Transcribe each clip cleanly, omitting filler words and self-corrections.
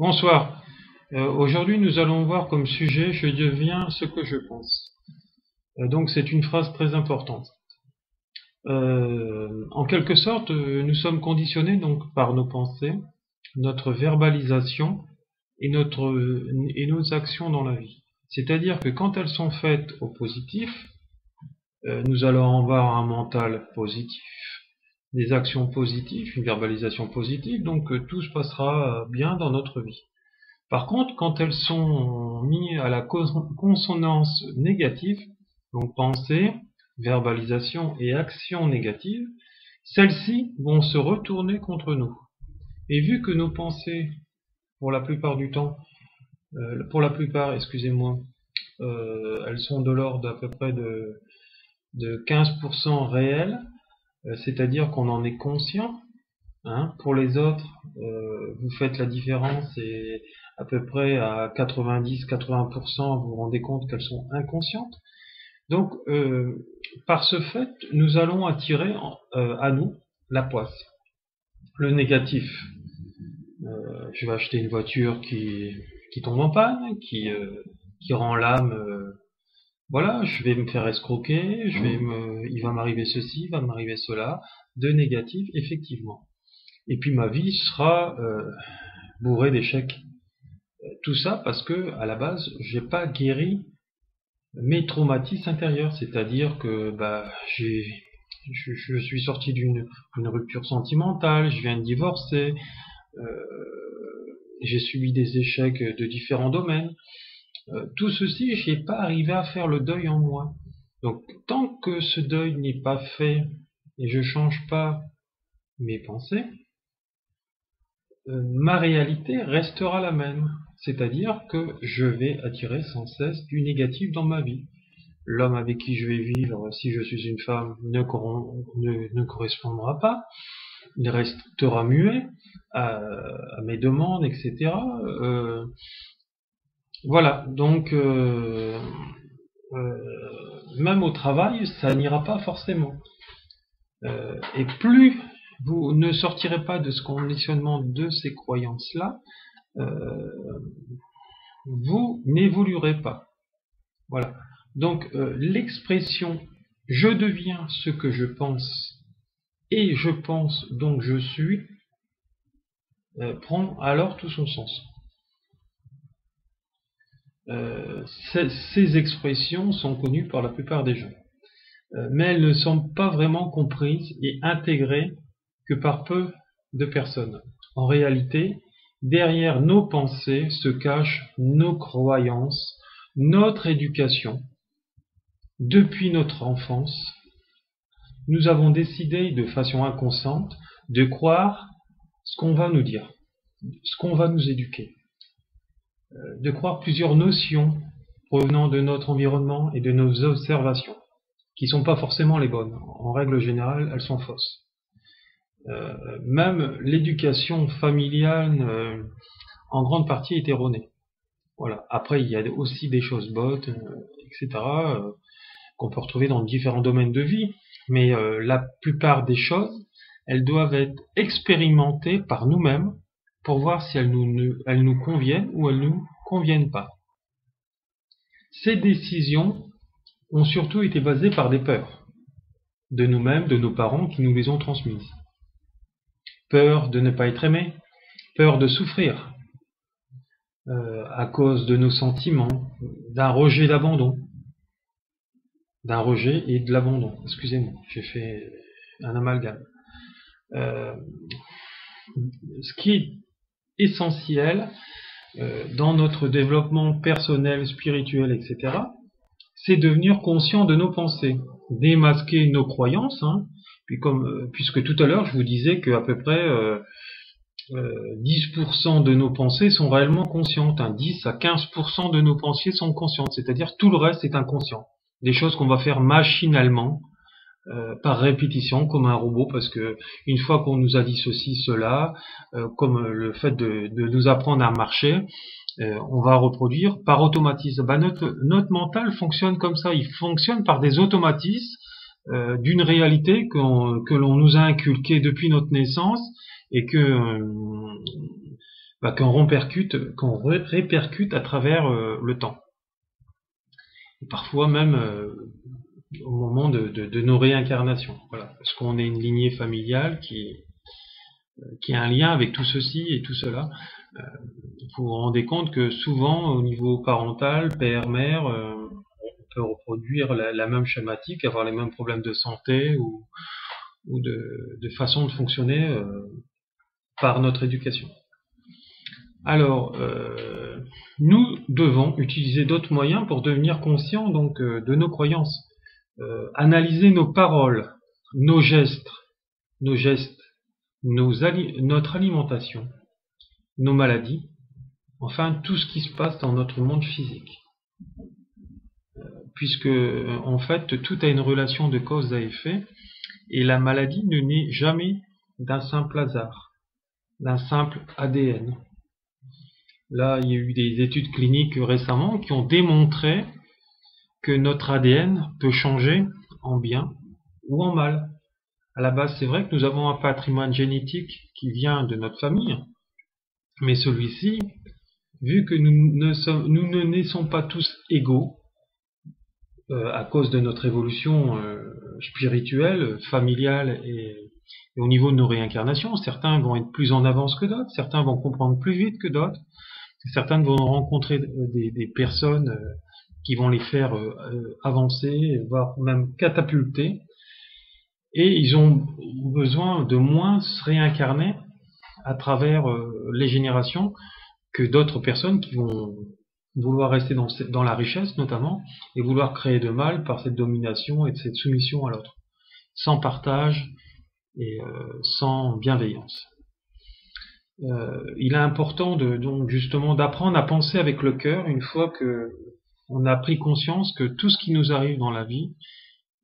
Bonsoir. Aujourd'hui, nous allons voir comme sujet « Je deviens ce que je pense ». Donc, c'est une phrase très importante. En quelque sorte, nous sommes conditionnés donc par nos pensées, notre verbalisation et nos actions dans la vie. C'est-à-dire que quand elles sont faites au positif, nous allons avoir un mental positif, des actions positives, une verbalisation positive, donc tout se passera bien dans notre vie. Par contre, quand elles sont mises à la consonance négative, donc pensée, verbalisation et action négative, celles-ci vont se retourner contre nous. Et vu que nos pensées, pour la plupart, elles sont de l'ordre d'à peu près de 15% réelles, c'est-à-dire qu'on en est conscient. Pour les autres, vous faites la différence et à peu près à 90-80%, vous vous rendez compte qu'elles sont inconscientes. Donc, par ce fait, nous allons attirer à nous la poisse. Le négatif, je vais acheter une voiture qui tombe en panne, qui rend l'âme, voilà, je vais me faire escroquer, il va m'arriver ceci, il va m'arriver cela, de négatif, effectivement. Et puis ma vie sera bourrée d'échecs. Tout ça parce que, à la base, j'ai pas guéri mes traumatismes intérieurs, c'est-à-dire que je suis sorti d'une rupture sentimentale, je viens de divorcer, j'ai subi des échecs de différents domaines. Tout ceci, j'ai pas arrivé à faire le deuil en moi. Donc, tant que ce deuil n'est pas fait et je change pas mes pensées, ma réalité restera la même. C'est-à-dire que je vais attirer sans cesse du négatif dans ma vie. L'homme avec qui je vais vivre, si je suis une femme, ne correspondra pas. Il restera muet à mes demandes, etc. Voilà, donc même au travail, ça n'ira pas forcément. Et plus vous ne sortirez pas de ce conditionnement, de ces croyances-là, vous n'évoluerez pas. Voilà. Donc l'expression « je deviens ce que je pense et je pense donc je suis » prend alors tout son sens. Ces expressions sont connues par la plupart des gens, mais elles ne sont pas vraiment comprises et intégrées que par peu de personnes. En réalité, derrière nos pensées se cachent nos croyances, notre éducation. Depuis notre enfance, nous avons décidé de façon inconsciente de croire ce qu'on va nous dire, ce qu'on va nous éduquer, de croire plusieurs notions provenant de notre environnement et de nos observations, qui ne sont pas forcément les bonnes. En règle générale, elles sont fausses. Même l'éducation familiale, en grande partie, est erronée. Voilà. Après, il y a aussi des choses bonnes, etc., qu'on peut retrouver dans différents domaines de vie, mais la plupart des choses, elles doivent être expérimentées par nous-mêmes pour voir si elles nous conviennent ou elles ne nous conviennent pas. Ces décisions ont surtout été basées par des peurs de nous-mêmes, de nos parents qui nous les ont transmises. Peur de ne pas être aimé, peur de souffrir à cause de nos sentiments, d'un rejet d'abandon, d'un rejet et de l'abandon. Excusez-moi, j'ai fait un amalgame. Ce qui est essentiel dans notre développement personnel, spirituel, etc., c'est devenir conscient de nos pensées, démasquer nos croyances, puisque tout à l'heure je vous disais qu'à peu près 10% de nos pensées sont réellement conscientes, 10 à 15% de nos pensées sont conscientes, c'est-à-dire tout le reste est inconscient, des choses qu'on va faire machinalement, par répétition, comme un robot, parce que une fois qu'on nous a dit ceci, cela, comme le fait de nous apprendre à marcher, on va reproduire par automatisme. Notre mental fonctionne comme ça, il fonctionne par des automatismes d'une réalité que l'on nous a inculquée depuis notre naissance et que répercute à travers le temps. Et parfois même au moment de nos réincarnations. Voilà, parce qu'on est une lignée familiale qui a un lien avec tout ceci et tout cela. Vous vous rendez compte que souvent, au niveau parental, père-mère, on peut reproduire la même schématique, avoir les mêmes problèmes de santé ou de façon de fonctionner par notre éducation. Alors, nous devons utiliser d'autres moyens pour devenir conscients donc de nos croyances, analyser nos paroles, nos gestes, notre alimentation, nos maladies, enfin tout ce qui se passe dans notre monde physique. Puisque en fait tout a une relation de cause à effet, et la maladie ne naît jamais d'un simple hasard, d'un simple ADN. Là, il y a eu des études cliniques récemment qui ont démontré que notre ADN peut changer en bien ou en mal. À la base, c'est vrai que nous avons un patrimoine génétique qui vient de notre famille, mais celui-ci, vu que nous ne naissons pas tous égaux, à cause de notre évolution spirituelle, familiale et au niveau de nos réincarnations, certains vont être plus en avance que d'autres, certains vont comprendre plus vite que d'autres, certains vont rencontrer des personnes qui vont les faire avancer, voire même catapulter, et ils ont besoin de moins se réincarner à travers les générations que d'autres personnes qui vont vouloir rester dans la richesse notamment, et vouloir créer de mal par cette domination et cette soumission à l'autre, sans partage et sans bienveillance. Il est important donc justement d'apprendre à penser avec le cœur une fois que on a pris conscience que tout ce qui nous arrive dans la vie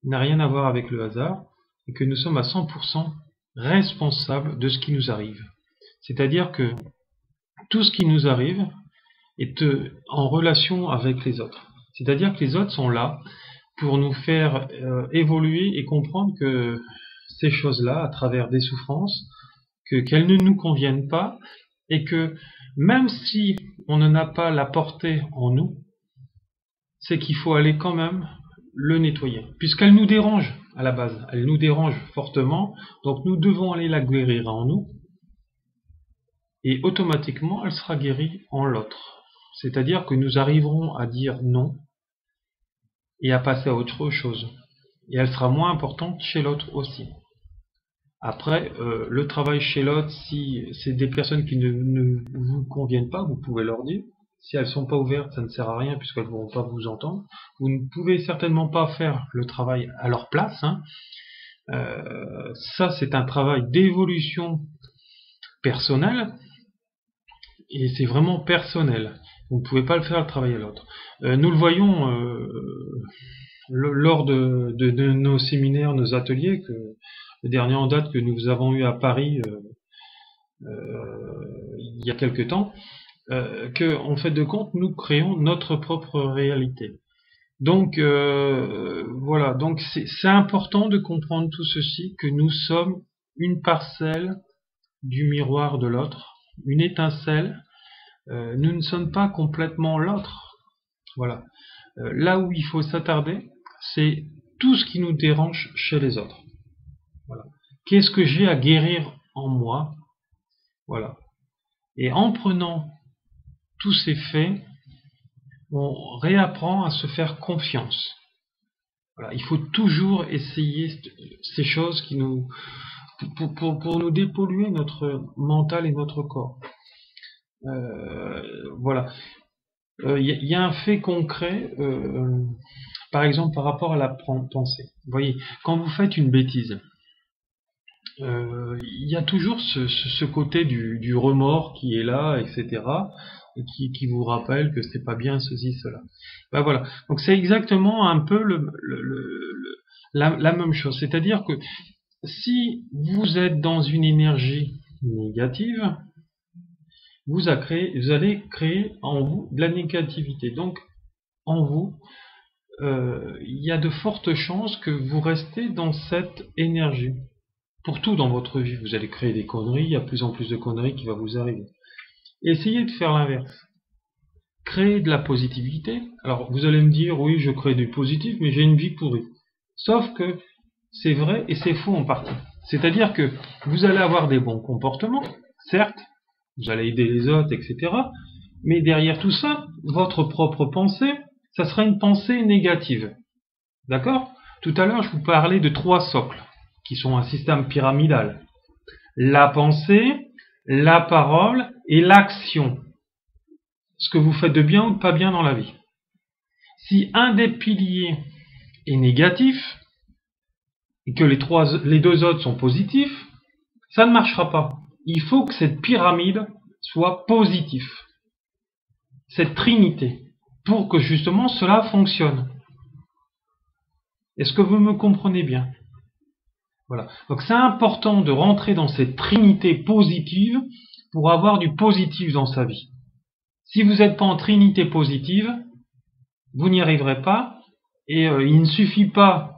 n'a rien à voir avec le hasard et que nous sommes à 100% responsables de ce qui nous arrive. C'est-à-dire que tout ce qui nous arrive est en relation avec les autres. C'est-à-dire que les autres sont là pour nous faire évoluer et comprendre que ces choses-là, à travers des souffrances, qu'elles ne nous conviennent pas, et que même si on n'en a pas la portée en nous, c'est qu'il faut aller quand même le nettoyer, puisqu'elle nous dérange à la base, elle nous dérange fortement, donc nous devons aller la guérir en nous, et automatiquement elle sera guérie en l'autre. C'est-à-dire que nous arriverons à dire non et à passer à autre chose, et elle sera moins importante chez l'autre aussi. Après, le travail chez l'autre, si c'est des personnes qui ne vous conviennent pas, vous pouvez leur dire. Si elles ne sont pas ouvertes, ça ne sert à rien puisqu'elles ne vont pas vous entendre. Vous ne pouvez certainement pas faire le travail à leur place. Ça, c'est un travail d'évolution personnelle et c'est vraiment personnel. Vous ne pouvez pas le faire le travail à l'autre. Nous le voyons lors de nos séminaires, nos ateliers, que le dernier en date que nous avons eu à Paris il y a quelque temps, que en fait de compte nous créons notre propre réalité. Donc voilà, donc c'est important de comprendre tout ceci, que nous sommes une parcelle du miroir de l'autre, une étincelle. Nous ne sommes pas complètement l'autre. Voilà. Là où il faut s'attarder, c'est tout ce qui nous dérange chez les autres. Voilà. Qu'est-ce que j'ai à guérir en moi? Voilà. Et en prenant tous ces faits, on réapprend à se faire confiance. Voilà. Il faut toujours essayer ces choses qui nous, pour nous dépolluer notre mental et notre corps. Voilà. Y a un fait concret, par exemple par rapport à la pensée. Vous voyez, quand vous faites une bêtise, il y a toujours ce côté du remords qui est là, etc., et qui vous rappelle que c'est pas bien ceci, cela. Ben voilà. Donc c'est exactement un peu la même chose. C'est-à-dire que si vous êtes dans une énergie négative, vous allez créer en vous de la négativité. Donc en vous, il y a de fortes chances que vous restez dans cette énergie. Pour tout dans votre vie, vous allez créer des conneries, il y a de plus en plus de conneries qui vont vous arriver. Essayez de faire l'inverse. Créer de la positivité. Alors vous allez me dire, oui, je crée du positif, mais j'ai une vie pourrie. Sauf que c'est vrai et c'est faux en partie. C'est-à-dire que vous allez avoir des bons comportements, certes, vous allez aider les autres, etc. Mais derrière tout ça, votre propre pensée, ça sera une pensée négative. D'accord? Tout à l'heure, je vous parlais de 3 socles, qui sont un système pyramidal. La pensée, la parole et l'action. Ce que vous faites de bien ou de pas bien dans la vie. Si un des piliers est négatif, et que les 2 autres sont positifs, ça ne marchera pas. Il faut que cette pyramide soit positive. Cette trinité. Pour que justement cela fonctionne. Est-ce que vous me comprenez bien? Voilà. Donc c'est important de rentrer dans cette trinité positive pour avoir du positif dans sa vie. Si vous n'êtes pas en trinité positive, vous n'y arriverez pas. Et il ne suffit pas,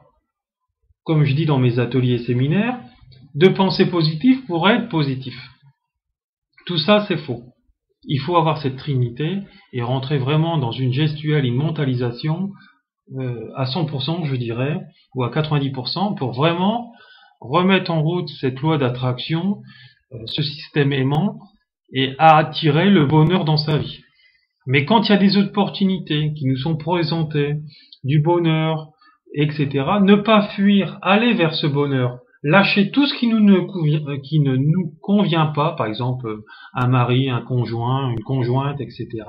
comme je dis dans mes ateliers et séminaires, de penser positif pour être positif. Tout ça, c'est faux. Il faut avoir cette trinité et rentrer vraiment dans une gestuelle, une mentalisation à 100%, je dirais, ou à 90%, pour vraiment remettre en route cette loi d'attraction, ce système aimant, et à attirer le bonheur dans sa vie. Mais quand il y a des opportunités qui nous sont présentées, du bonheur, etc., ne pas fuir, aller vers ce bonheur, lâcher tout ce qui ne nous convient pas, par exemple un mari, un conjoint, une conjointe, etc.,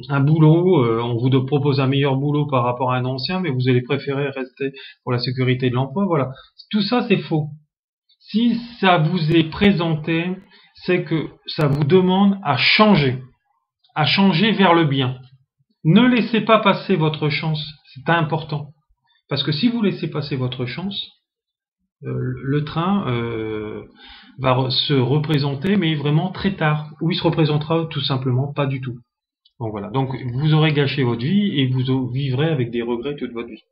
un boulot, on vous propose un meilleur boulot par rapport à un ancien, mais vous allez préférer rester pour la sécurité de l'emploi, voilà. Tout ça, c'est faux. Si ça vous est présenté, c'est que ça vous demande à changer vers le bien. Ne laissez pas passer votre chance, c'est important. Parce que si vous laissez passer votre chance, le train va se représenter, mais vraiment très tard, ou il se représentera tout simplement pas du tout. Donc voilà, donc vous aurez gâché votre vie et vous vivrez avec des regrets toute votre vie.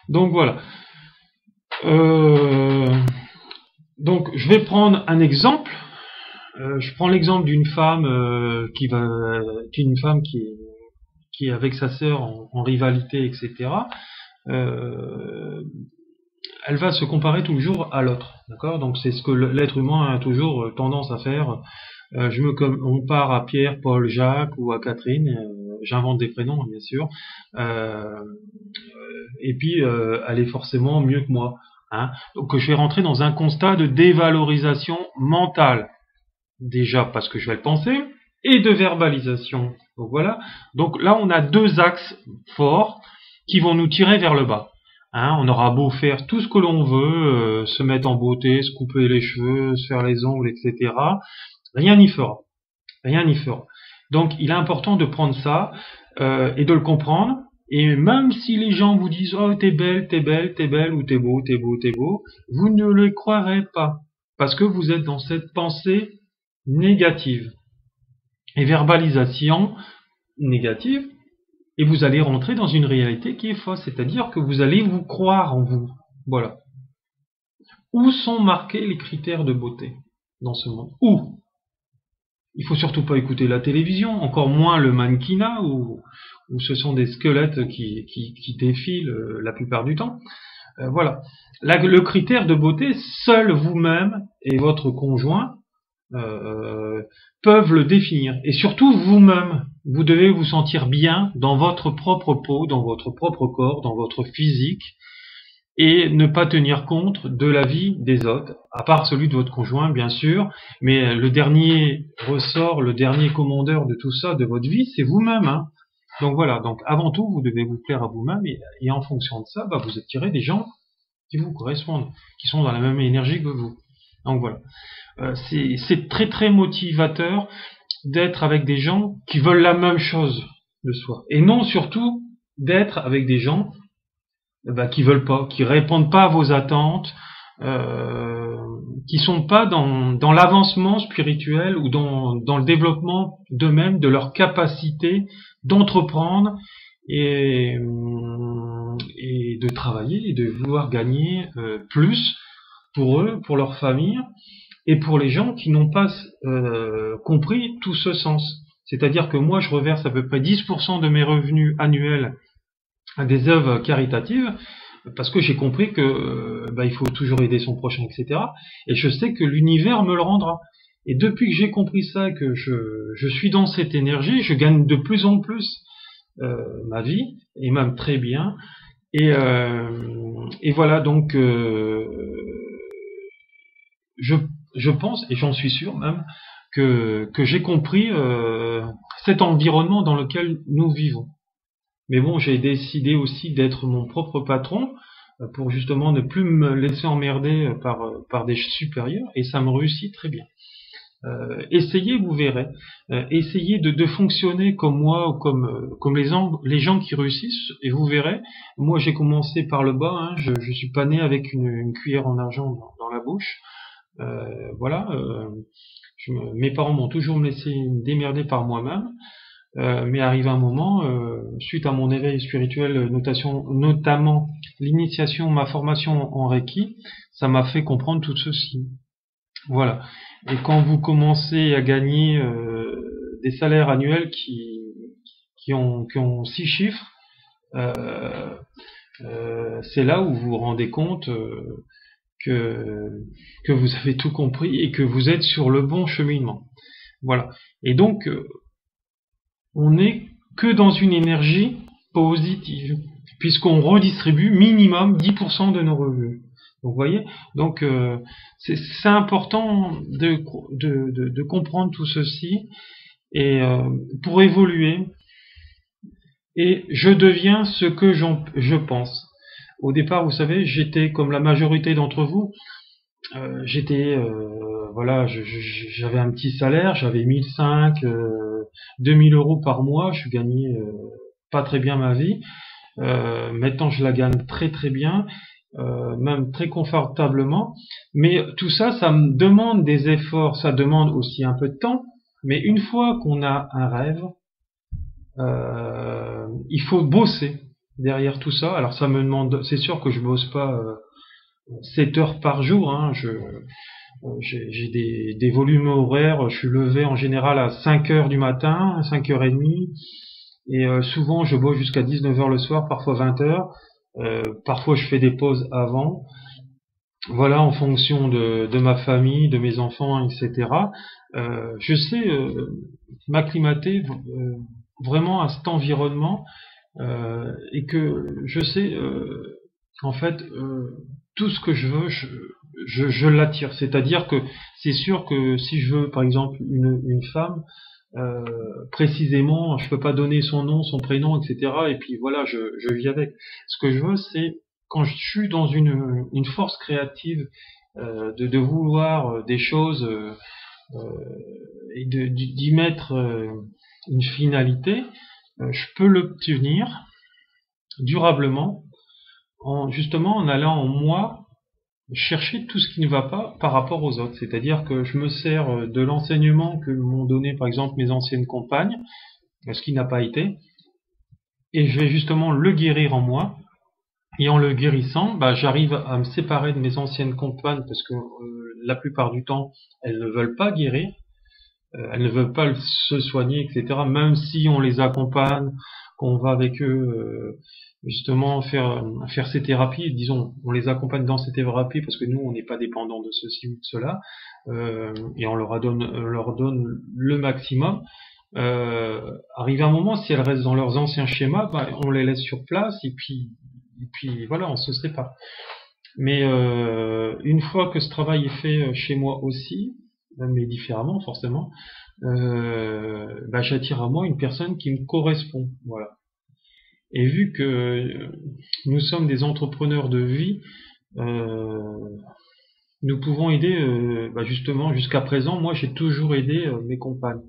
Donc voilà. Donc je vais prendre un exemple. Je prends l'exemple d'une femme qui est avec sa sœur en rivalité, etc. Elle va se comparer toujours à l'autre, d'accord? Donc c'est ce que l'être humain a toujours tendance à faire. Je me compare à Pierre, Paul, Jacques ou à Catherine. J'invente des prénoms, bien sûr. Et puis elle est forcément mieux que moi. Hein. Donc je vais rentrer dans un constat de dévalorisation mentale. Déjà parce que je vais le penser, et de verbalisation. Donc voilà. Donc là, on a 2 axes forts qui vont nous tirer vers le bas. Hein, on aura beau faire tout ce que l'on veut, se mettre en beauté, se couper les cheveux, se faire les ongles, etc. Rien n'y fera. Rien n'y fera. Donc il est important de prendre ça et de le comprendre. Et même si les gens vous disent oh t'es belle, t'es belle, t'es belle, ou t'es beau, t'es beau, t'es beau, vous ne le croirez pas. Parce que vous êtes dans cette pensée négative et verbalisation négative, et vous allez rentrer dans une réalité qui est fausse, c'est-à-dire que vous allez vous croire en vous. Voilà. Où sont marqués les critères de beauté dans ce monde? Où? Il faut surtout pas écouter la télévision, encore moins le mannequinat, où ce sont des squelettes qui défilent la plupart du temps. Voilà. Là, le critère de beauté, seul vous-même et votre conjoint peuvent le définir. Et surtout vous-même, vous devez vous sentir bien dans votre propre peau, dans votre propre corps, dans votre physique, et ne pas tenir compte de la vie des autres, à part celui de votre conjoint, bien sûr, mais le dernier ressort, le dernier commandeur de tout ça, de votre vie, c'est vous-même. Hein. Donc voilà, donc avant tout, vous devez vous plaire à vous-même, et en fonction de ça, vous attirez des gens qui vous correspondent, qui sont dans la même énergie que vous. Donc voilà. C'est très très motivateur d'être avec des gens qui veulent la même chose de soi. Et non surtout d'être avec des gens qui veulent pas, qui répondent pas à vos attentes, qui sont pas dans l'avancement spirituel ou dans le développement d'eux-mêmes, de leur capacité d'entreprendre et de travailler et de vouloir gagner plus pour eux, pour leur famille, et pour les gens qui n'ont pas compris tout ce sens. C'est-à-dire que moi, je reverse à peu près 10% de mes revenus annuels à des œuvres caritatives, parce que j'ai compris que il faut toujours aider son prochain, etc. Et je sais que l'univers me le rendra. Et depuis que j'ai compris ça, que je suis dans cette énergie, je gagne de plus en plus ma vie, et même très bien. Et voilà, donc je, je pense, et j'en suis sûr même, que j'ai compris cet environnement dans lequel nous vivons. Mais bon, j'ai décidé aussi d'être mon propre patron pour justement ne plus me laisser emmerder par des supérieurs, et ça me réussit très bien. Essayez, vous verrez. Essayez de fonctionner comme moi ou comme les gens qui réussissent, et vous verrez. Moi, j'ai commencé par le bas. Hein, je suis pas né avec une cuillère en argent dans la bouche. Voilà. Mes parents m'ont toujours laissé me démerder par moi-même. Mais arrive un moment, suite à mon éveil spirituel, notamment l'initiation, ma formation en Reiki, ça m'a fait comprendre tout ceci. Voilà. Et quand vous commencez à gagner des salaires annuels qui ont 6 chiffres, euh, c'est là où vous vous rendez compte que, que vous avez tout compris et que vous êtes sur le bon cheminement. Voilà. Et donc, on n'est que dans une énergie positive, puisqu'on redistribue minimum 10% de nos revenus. Donc, vous voyez, donc c'est important de comprendre tout ceci et pour évoluer. Et je deviens ce que je pense. Au départ, vous savez, j'étais comme la majorité d'entre vous. J'étais voilà, j'avais un petit salaire, j'avais 1005, 2000 euros par mois, je gagnais pas très bien ma vie. Maintenant, je la gagne très très bien, même très confortablement. Mais tout ça, ça me demande des efforts, ça demande aussi un peu de temps. Mais une fois qu'on a un rêve, il faut bosser derrière tout ça. Alors ça me demande, c'est sûr que je bosse pas 7 heures par jour. Hein, j'ai des volumes horaires. Je suis levé en général à 5 heures du matin, 5h30. Et souvent, je bosse jusqu'à 19 heures le soir, parfois 20 heures. Parfois, je fais des pauses avant. Voilà, en fonction de ma famille, de mes enfants, etc. Je sais m'acclimater vraiment à cet environnement et que je sais en fait tout ce que je veux, je l'attire. C'est-à-dire que c'est sûr que si je veux, par exemple, une femme, précisément, je peux pas donner son nom, son prénom, etc. Et puis voilà, je vis avec. Ce que je veux, c'est quand je suis dans une force créative de vouloir des choses et d'y mettre une finalité, je peux l'obtenir durablement justement en allant en moi chercher tout ce qui ne va pas par rapport aux autres. C'est-à-dire que je me sers de l'enseignement que m'ont donné par exemple mes anciennes compagnes, ce qui n'a pas été, et je vais justement le guérir en moi. Et en le guérissant, j'arrive à me séparer de mes anciennes compagnes parce que la plupart du temps, elles ne veulent pas guérir, elles ne veulent pas se soigner, etc. Même si on les accompagne, qu'on va avec eux justement faire ces thérapies, disons, on les accompagne dans ces thérapies parce que nous, on n'est pas dépendants de ceci ou de cela, et on leur donne le maximum. Arrivé un moment, si elles restent dans leurs anciens schémas, on les laisse sur place et puis voilà, on se sépare. Mais une fois que ce travail est fait chez moi aussi, mais différemment forcément, j'attire à moi une personne qui me correspond. Voilà. Et vu que nous sommes des entrepreneurs de vie, nous pouvons aider justement jusqu'à présent. Moi, j'ai toujours aidé mes compagnes.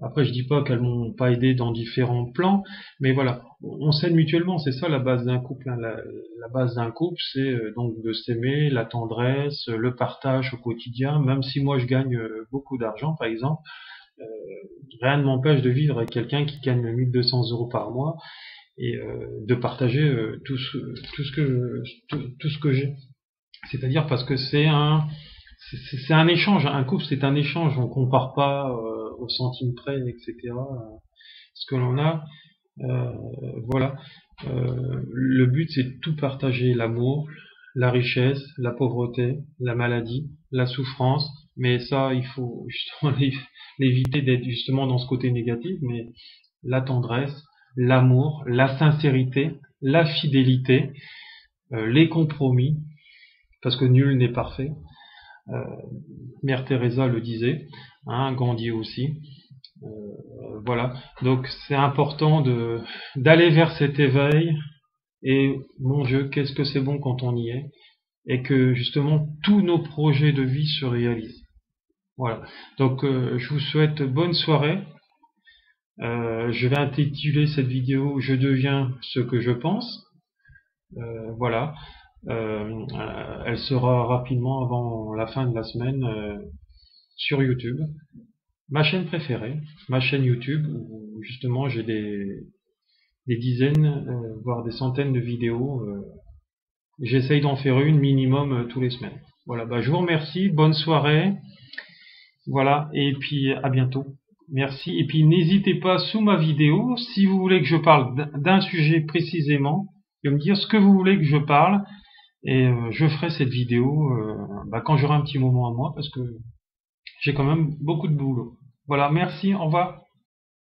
Après, je dis pas qu'elles m'ont pas aidé dans différents plans, mais voilà, on s'aide mutuellement, c'est ça la base d'un couple. Hein. La base d'un couple, c'est donc de s'aimer, la tendresse, le partage au quotidien. Même si moi je gagne beaucoup d'argent, par exemple, euh, rien ne m'empêche de vivre avec quelqu'un qui gagne 1200 euros par mois et de partager tout ce que j'ai. C'est-à-dire parce que c'est un échange. Un couple, c'est un échange. On compare pas au centime près, etc. Ce que l'on a, euh, voilà. Le but, c'est de tout partager, l'amour, la richesse, la pauvreté, la maladie, la souffrance. Mais ça, il faut justement l'éviter d'être justement dans ce côté négatif. Mais la tendresse, l'amour, la sincérité, la fidélité, les compromis, parce que nul n'est parfait. Euh, Mère Teresa le disait, hein, Gandhi aussi. Voilà. Donc c'est important d'aller vers cet éveil. Et mon Dieu, qu'est-ce que c'est bon quand on y est, et que justement tous nos projets de vie se réalisent. Voilà. Donc je vous souhaite bonne soirée. Je vais intituler cette vidéo "Je deviens ce que je pense". Voilà. Elle sera rapidement avant la fin de la semaine sur YouTube, ma chaîne préférée, ma chaîne YouTube où justement j'ai des dizaines, voire des centaines de vidéos. J'essaye d'en faire une minimum tous les semaines. Voilà, bah, je vous remercie, bonne soirée, voilà, et puis à bientôt. Merci, et puis n'hésitez pas sous ma vidéo, si vous voulez que je parle d'un sujet précisément, de me dire ce que vous voulez que je parle, et je ferai cette vidéo quand j'aurai un petit moment à moi, parce que j'ai quand même beaucoup de boulot. Voilà, merci, au revoir.